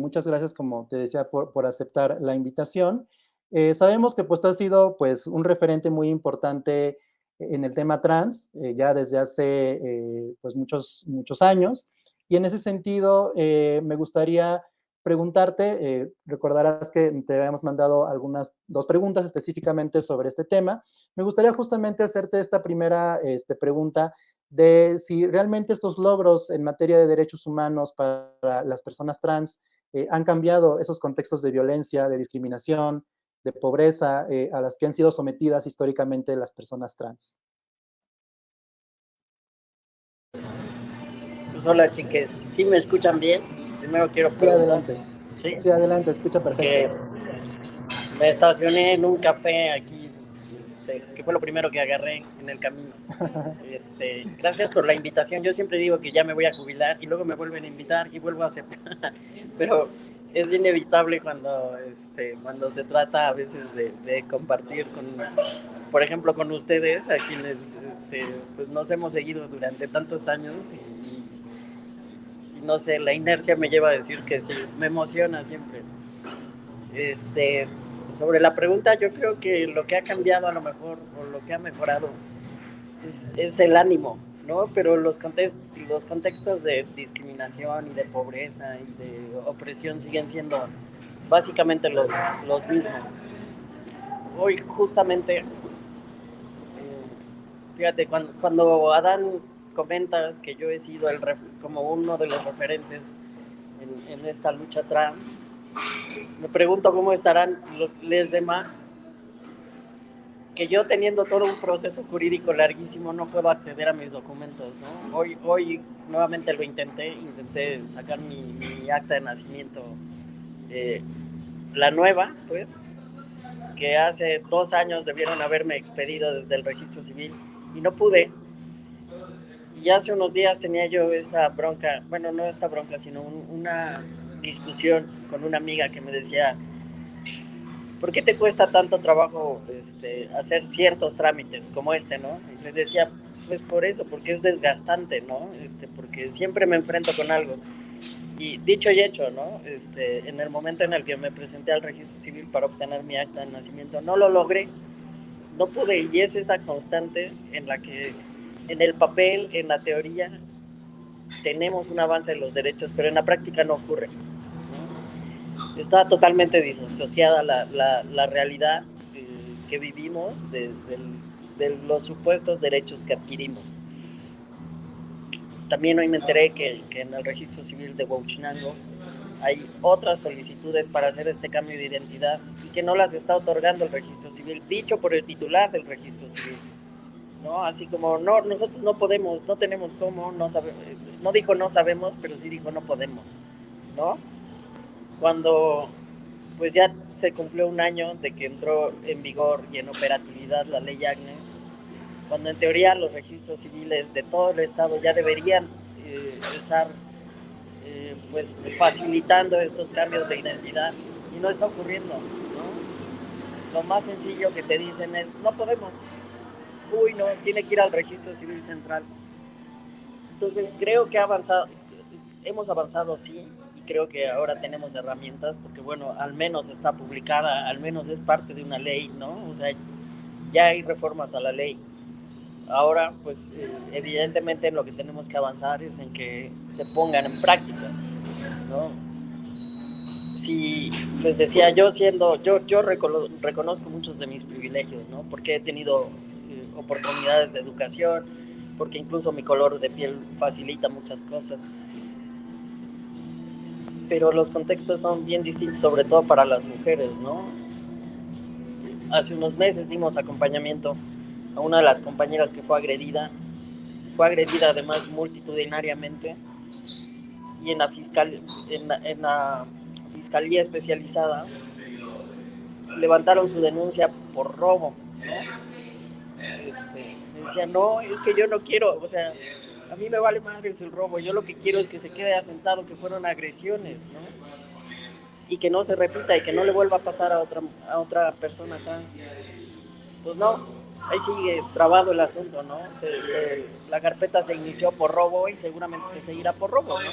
muchas gracias, como te decía, por aceptar la invitación. Sabemos que pues tú has sido pues un referente muy importante en el tema trans, ya desde hace pues muchos años. Y en ese sentido, me gustaría preguntarte, recordarás que te habíamos mandado algunas, dos preguntas específicamente sobre este tema. Me gustaría justamente hacerte esta primera pregunta de si realmente estos logros en materia de derechos humanos para las personas trans han cambiado esos contextos de violencia, de discriminación, de pobreza a las que han sido sometidas históricamente las personas trans. Pues hola chiques, ¿sí me escuchan bien? Primero quiero Sí, preguntar, adelante. ¿sí? Sí, adelante, escucha Porque perfecto. me estacioné en un café aquí, que fue lo primero que agarré en el camino. Gracias por la invitación. Yo siempre digo que ya me voy a jubilar y luego me vuelven a invitar y vuelvo a aceptar. Pero es inevitable cuando se trata a veces de compartir con, por ejemplo, con ustedes, a quienes pues nos hemos seguido durante tantos años y no sé, la inercia me lleva a decir que sí, me emociona siempre. Este, Sobre la pregunta, yo creo que lo que ha cambiado a lo mejor o lo que ha mejorado es el ánimo, ¿no? Pero los contextos de discriminación y de pobreza y de opresión siguen siendo básicamente los mismos. Hoy justamente, fíjate, cuando Adán comentas que yo he sido como uno de los referentes en esta lucha trans, me pregunto cómo estarán los demás, que yo teniendo todo un proceso jurídico larguísimo no puedo acceder a mis documentos, ¿no? Hoy nuevamente lo intenté sacar mi acta de nacimiento, eh, la nueva, pues, que hace 2 años debieron haberme expedido desde el registro civil y no pude. Y hace unos días tenía yo esta bronca, bueno, no esta bronca, sino una discusión con una amiga que me decía, ¿por qué te cuesta tanto trabajo hacer ciertos trámites como ¿no? Y les decía, pues por eso, porque es desgastante, ¿no? Porque siempre me enfrento con algo. Y dicho y hecho, ¿no? En el momento en el que me presenté al registro civil para obtener mi acta de nacimiento, no lo logré, no pude, y es esa constante en la que en el papel, en la teoría, tenemos un avance en los derechos, pero en la práctica no ocurre. Está totalmente disociada la realidad que vivimos de los supuestos derechos que adquirimos. También hoy me enteré que en el registro civil de Huachinango hay otras solicitudes para hacer este cambio de identidad y que no las está otorgando el registro civil, dicho por el titular del registro civil, ¿no? Así como, no, nosotros no podemos, no tenemos cómo, no dijo no sabemos, pero sí dijo no podemos, ¿no? Cuando pues ya se cumplió un año de que entró en vigor y en operatividad la ley Agnes, cuando en teoría los registros civiles de todo el estado ya deberían estar pues facilitando estos cambios de identidad y no está ocurriendo, ¿no? Lo más sencillo que te dicen es no podemos, uy no, tiene que ir al registro civil central. Entonces creo que hemos avanzado sí, y creo que ahora tenemos herramientas porque bueno, al menos está publicada, al menos es parte de una ley, ¿no? O sea, ya hay reformas a la ley. Ahora, pues evidentemente en lo que tenemos que avanzar es en que se pongan en práctica, ¿no? Si les decía, yo reconozco muchos de mis privilegios, ¿no? Porque he tenido oportunidades de educación, porque incluso mi color de piel facilita muchas cosas. Pero los contextos son bien distintos, sobre todo para las mujeres, ¿no? Hace unos meses dimos acompañamiento a una de las compañeras que fue agredida además multitudinariamente, y en la fiscalía especializada levantaron su denuncia por robo, ¿no? Me decía, no, es que yo no quiero, o sea, a mí me vale madres el robo, yo lo que quiero es que se quede asentado que fueron agresiones, ¿no? Y que no se repita y que no le vuelva a pasar a otra persona trans. Pues no, ahí sigue trabado el asunto, ¿no? La carpeta se inició por robo y seguramente se seguirá por robo, ¿no?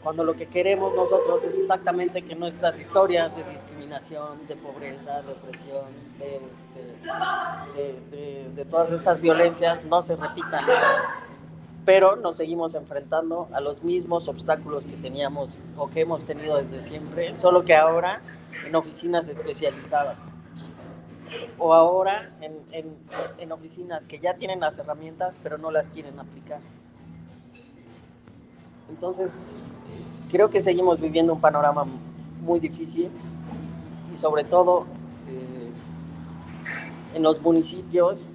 cuando lo que queremos nosotros es exactamente que nuestras historias de discriminación, de pobreza, de opresión, de todas estas violencias no se repitan, pero nos seguimos enfrentando a los mismos obstáculos que teníamos o que hemos tenido desde siempre, solo que ahora en oficinas especializadas o ahora en oficinas que ya tienen las herramientas pero no las quieren aplicar. Entonces, creo que seguimos viviendo un panorama muy difícil y sobre todo en los municipios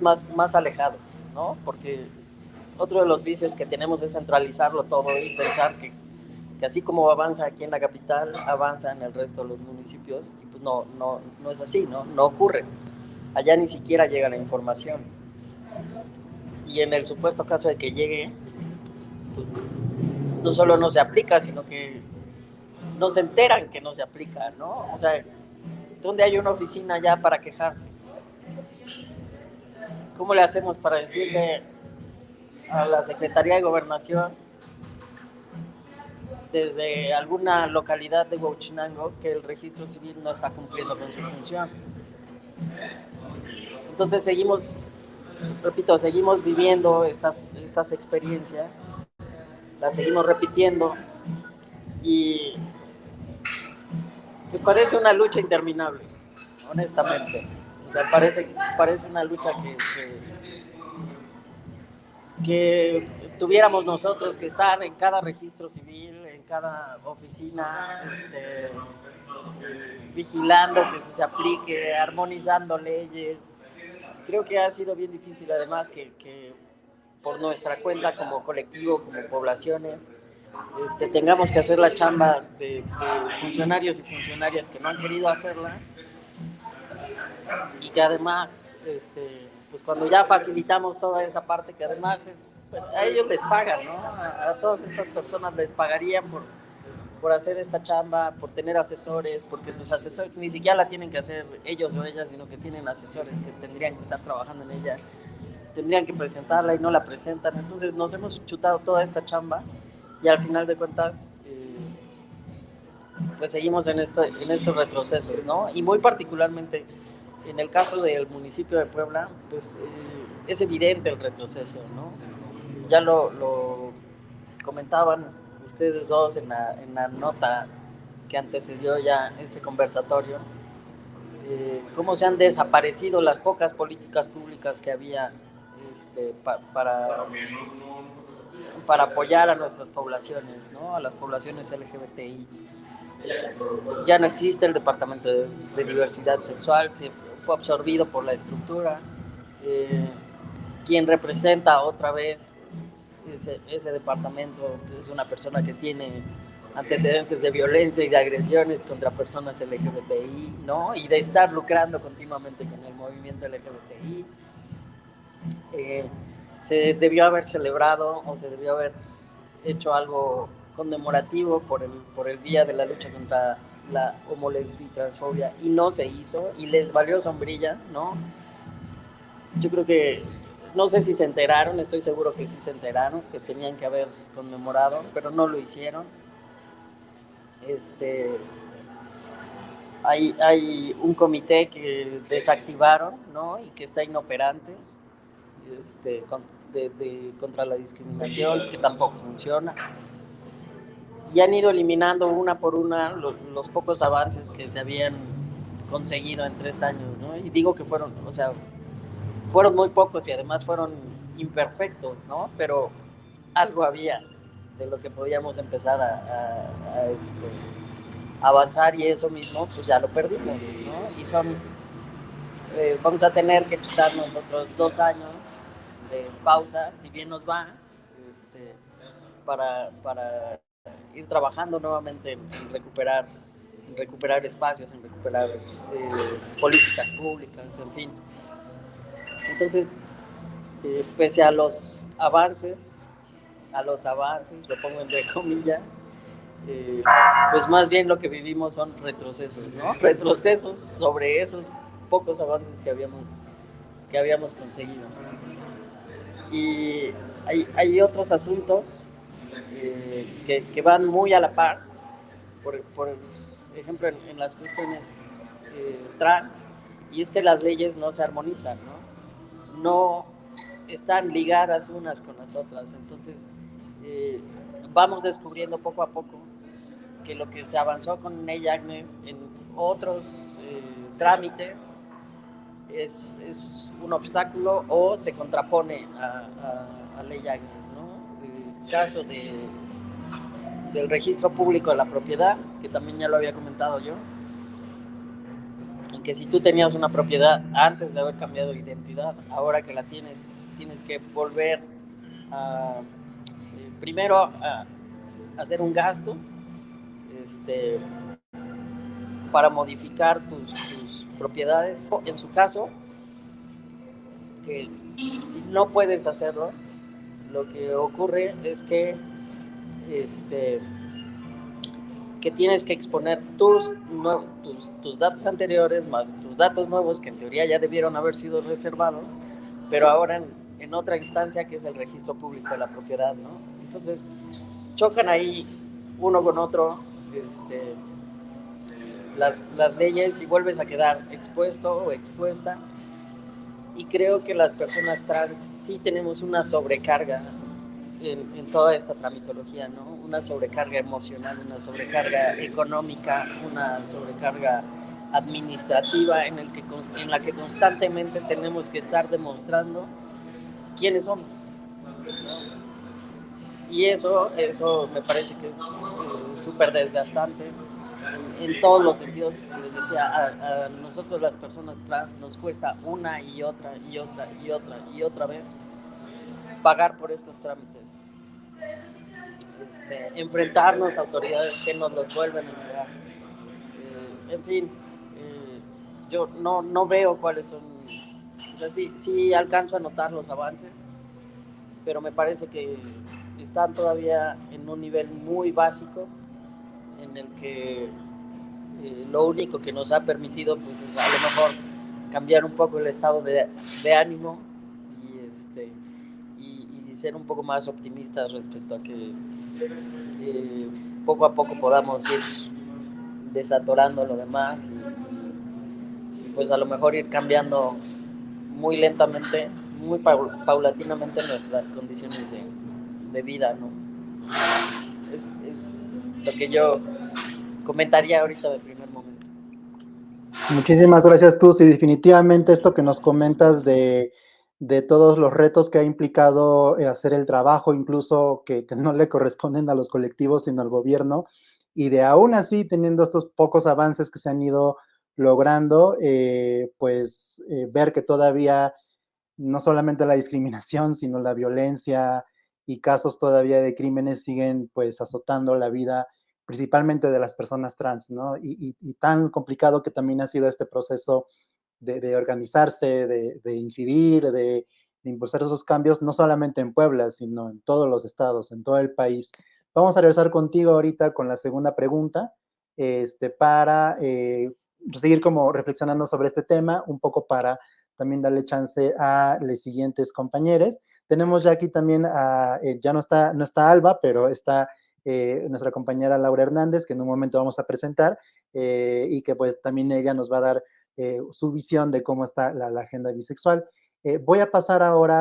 más alejados, ¿no? Porque otro de los vicios que tenemos es centralizarlo todo y pensar que así como avanza aquí en la capital, avanza en el resto de los municipios, y pues no es así, no ocurre. Allá ni siquiera llega la información. Y en el supuesto caso de que llegue, pues, no solo no se aplica, sino que no se enteran que no se aplica, ¿no? O sea, ¿dónde hay una oficina ya para quejarse? ¿Cómo le hacemos para decirle a la Secretaría de Gobernación desde alguna localidad de Huachinango que el registro civil no está cumpliendo con su función? Entonces seguimos viviendo estas experiencias, las seguimos repitiendo y pues parece una lucha interminable, honestamente. O sea, parece una lucha que tuviéramos nosotros que estar en cada registro civil, en cada oficina, vigilando que se aplique, armonizando leyes. Creo que ha sido bien difícil, además, que por nuestra cuenta como colectivo, como poblaciones, tengamos que hacer la chamba de funcionarios y funcionarias que no han querido hacerla, y que además, pues cuando ya facilitamos toda esa parte, que además a ellos les pagan, ¿no? A todas estas personas les pagarían por hacer esta chamba, por tener asesores, porque sus asesores ni siquiera la tienen que hacer ellos o ellas, sino que tienen asesores que tendrían que estar trabajando en ella, tendrían que presentarla y no la presentan. Entonces nos hemos chutado toda esta chamba y al final de cuentas pues seguimos en estos retrocesos, ¿no? Y muy particularmente en el caso del municipio de Puebla, pues es evidente el retroceso, ¿no? Ya lo comentaban ustedes dos en la nota que antecedió ya este conversatorio, cómo se han desaparecido las pocas políticas públicas que había para apoyar a nuestras poblaciones, ¿no? A las poblaciones LGBTI. Ya no existe el departamento de diversidad sexual, se fue absorbido por la estructura. Quien representa otra vez ese departamento es una persona que tiene antecedentes de violencia y de agresiones contra personas LGBTI, ¿no? Y de estar lucrando continuamente con el movimiento LGBTI. Se debió haber celebrado o se debió haber hecho algo conmemorativo por el día de la lucha contra la homo, lesbi, transfobia, y no se hizo, y les valió sombrilla, ¿no? Yo creo que, no sé si se enteraron, estoy seguro que sí se enteraron, que tenían que haber conmemorado, pero no lo hicieron. Hay un comité que desactivaron, ¿no? Y que está inoperante, contra la discriminación, que tampoco funciona. Y han ido eliminando una por una los pocos avances que se habían conseguido en 3 años, ¿no? Y digo que fueron muy pocos y además fueron imperfectos, ¿no? Pero algo había de lo que podíamos empezar a avanzar, y eso mismo pues ya lo perdimos, ¿no? Y vamos a tener que quitarnos otros 2 años de pausa, si bien nos va, para ir trabajando nuevamente en recuperar espacios, en recuperar políticas públicas, en fin. Entonces, pese a los avances, lo pongo entre comillas, pues más bien lo que vivimos son retrocesos, ¿no? Retrocesos sobre esos pocos avances que habíamos conseguido. Y hay otros asuntos que van muy a la par, por ejemplo, en las cuestiones trans, y es que las leyes no se armonizan, ¿no? No están ligadas unas con las otras, entonces vamos descubriendo poco a poco que lo que se avanzó con Ney Agnes en otros trámites es un obstáculo o se contrapone a Ley Agnes, ¿no? El caso del registro público de la propiedad, que también ya lo había comentado yo, en que si tú tenías una propiedad antes de haber cambiado de identidad, ahora que la tienes, tienes que volver a, primero a hacer un gasto para modificar tus propiedades. En su caso, que si no puedes hacerlo, lo que ocurre es que que tienes que exponer tus datos anteriores más tus datos nuevos que en teoría ya debieron haber sido reservados, pero ahora en otra instancia que es el registro público de la propiedad, ¿no? Entonces chocan ahí uno con otro las leyes y vuelves a quedar expuesto o expuesta, y creo que las personas trans sí tenemos una sobrecarga en toda esta tramitología, ¿no? Una sobrecarga emocional, una sobrecarga económica, una sobrecarga administrativa en la que constantemente tenemos que estar demostrando quiénes somos, ¿no? Y eso me parece que es súper desgastante en todos los sentidos. Les decía, a nosotros las personas trans nos cuesta una y otra y otra y otra y otra vez pagar por estos trámites. Enfrentarnos a autoridades que nos los vuelven a negar. En fin, yo no veo cuáles son, o sea, sí alcanzo a notar los avances, pero me parece que están todavía en un nivel muy básico en el que lo único que nos ha permitido pues es a lo mejor cambiar un poco el estado de ánimo y ser un poco más optimistas respecto a que poco a poco podamos ir desatorando lo demás y pues a lo mejor ir cambiando muy lentamente, muy paulatinamente nuestras condiciones de vida, ¿no? Es lo que yo comentaría ahorita de primer momento. Muchísimas gracias, tú. Sí, definitivamente esto que nos comentas de todos los retos que ha implicado hacer el trabajo, incluso que no le corresponden a los colectivos, sino al gobierno, y de aún así, teniendo estos pocos avances que se han ido logrando, pues ver que todavía no solamente la discriminación, sino la violencia y casos todavía de crímenes siguen pues azotando la vida principalmente de las personas trans, ¿no? Y tan complicado que también ha sido este proceso de organizarse, de incidir, de impulsar esos cambios, no solamente en Puebla, sino en todos los estados, en todo el país. Vamos a regresar contigo ahorita con la segunda pregunta, para seguir como reflexionando sobre este tema, un poco para también darle chance a los siguientes compañeros. Tenemos ya aquí también ya no está Alba, pero está nuestra compañera Laura Hernández, que en un momento vamos a presentar, y que pues también ella nos va a dar su visión de cómo está la agenda bisexual. Voy a pasar ahora